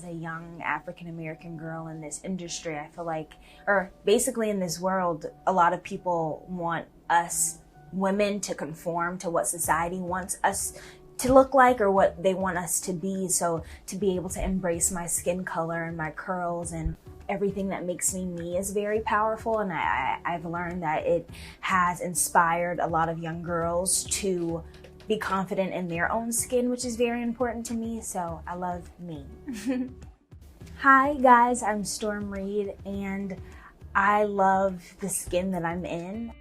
as a young African-American girl in this industry, I feel like, or basically in this world, a lot of people want us women to conform to what society wants us to look like or what they want us to be. So to be able to embrace my skin color and my curls and everything that makes me me is very powerful. And I've learned that it has inspired a lot of young girls to be confident in their own skin, which is very important to me. So I love me. Hi guys, I'm Storm Reid and I love the skin that I'm in.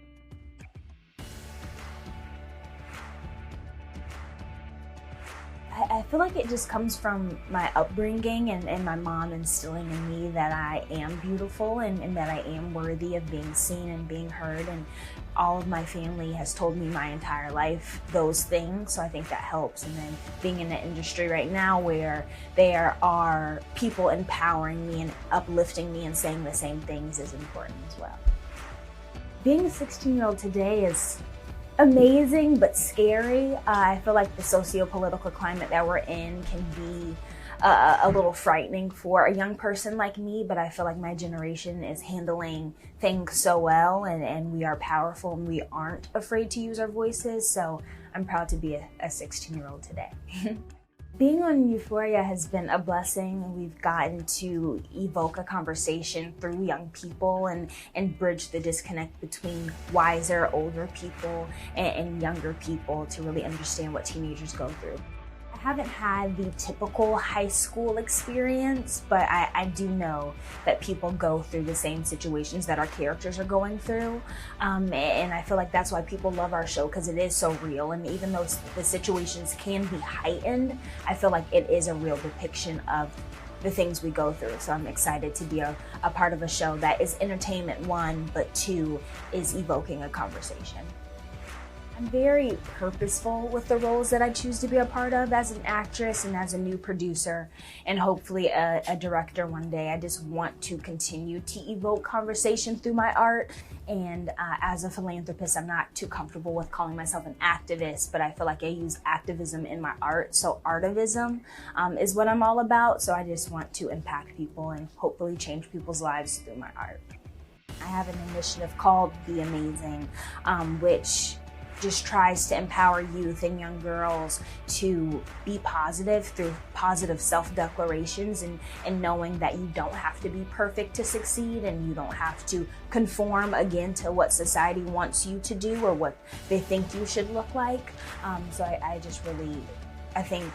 I feel like it just comes from my upbringing and my mom instilling in me that I am beautiful and that I am worthy of being seen and being heard. And all of my family has told me my entire life those things, so I think that helps. And then being in the industry right now where there are people empowering me and uplifting me and saying the same things is important as well. Being a 16-year-old today is amazing but scary. I feel like the socio-political climate that we're in can be a little frightening for a young person like me, but I feel like my generation is handling things so well and we are powerful and we aren't afraid to use our voices, so I'm proud to be a 16-year-old today. Being on Euphoria has been a blessing. We've gotten to evoke a conversation through young people and bridge the disconnect between wiser, older people and younger people to really understand what teenagers go through. I haven't had the typical high school experience, but I do know that people go through the same situations that our characters are going through. And I feel like that's why people love our show, because it is so real. And even though the situations can be heightened, I feel like it is a real depiction of the things we go through. So I'm excited to be a part of a show that is entertainment, one, but two, is evoking a conversation. I'm very purposeful with the roles that I choose to be a part of as an actress and as a new producer and hopefully a director one day. I just want to continue to evoke conversation through my art. And as a philanthropist, I'm not too comfortable with calling myself an activist, but I feel like I use activism in my art. So artivism is what I'm all about. So I just want to impact people and hopefully change people's lives through my art. I have an initiative called Be Amazing, which just tries to empower youth and young girls to be positive through positive self-declarations and knowing that you don't have to be perfect to succeed and you don't have to conform again to what society wants you to do or what they think you should look like. So I just really, I think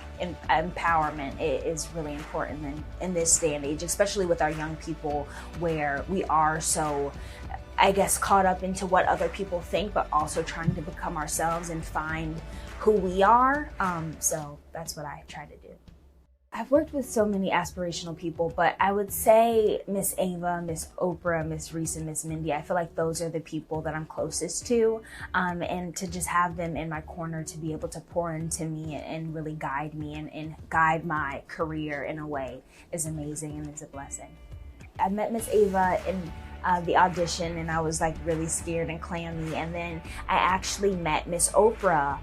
empowerment is really important in this day and age, especially with our young people where we are so, I guess, caught up into what other people think, but also trying to become ourselves and find who we are. So that's what I try to do. I've worked with so many aspirational people, but I would say Miss Ava, Miss Oprah, Miss Reese, and Miss Mindy, I feel like those are the people that I'm closest to. And to just have them in my corner to be able to pour into me and really guide me and guide my career in a way is amazing and is a blessing. I met Miss Ava in the audition and I was like really scared and clammy, and then I actually met Miss Oprah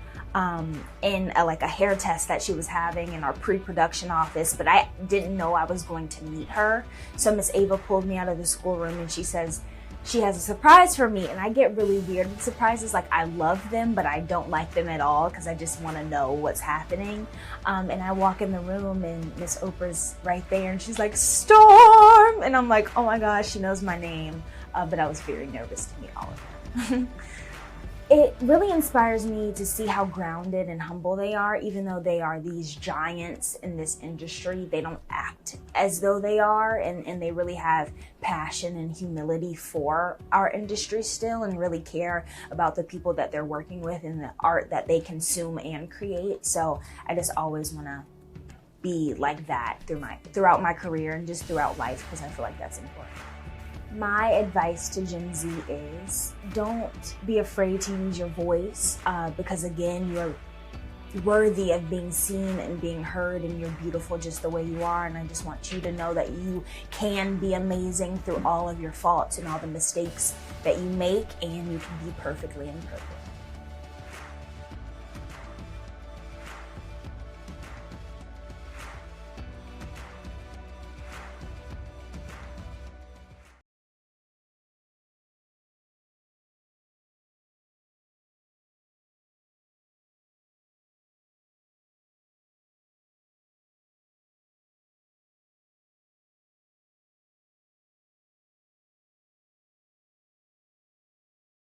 in a hair test that she was having in our pre-production office, but I didn't know I was going to meet her. So Miss Ava pulled me out of the schoolroom and she says she has a surprise for me, and I get really weird with surprises. Like, I love them, but I don't like them at all because I just want to know what's happening. And I walk in the room and Miss Oprah's right there and she's like, "Storm!" And I'm like, oh my gosh, she knows my name. But I was very nervous to meet all of them. It really inspires me to see how grounded and humble they are. Even though they are these giants in this industry, they don't act as though they are, and they really have passion and humility for our industry still and really care about the people that they're working with and the art that they consume and create. So I just always want to be like that throughout my career and just throughout life, because I feel like that's important. My advice to Gen Z is don't be afraid to use your voice because, again, you're worthy of being seen and being heard, and you're beautiful just the way you are. And I just want you to know that you can be amazing through all of your faults and all the mistakes that you make, and you can be perfectly imperfect.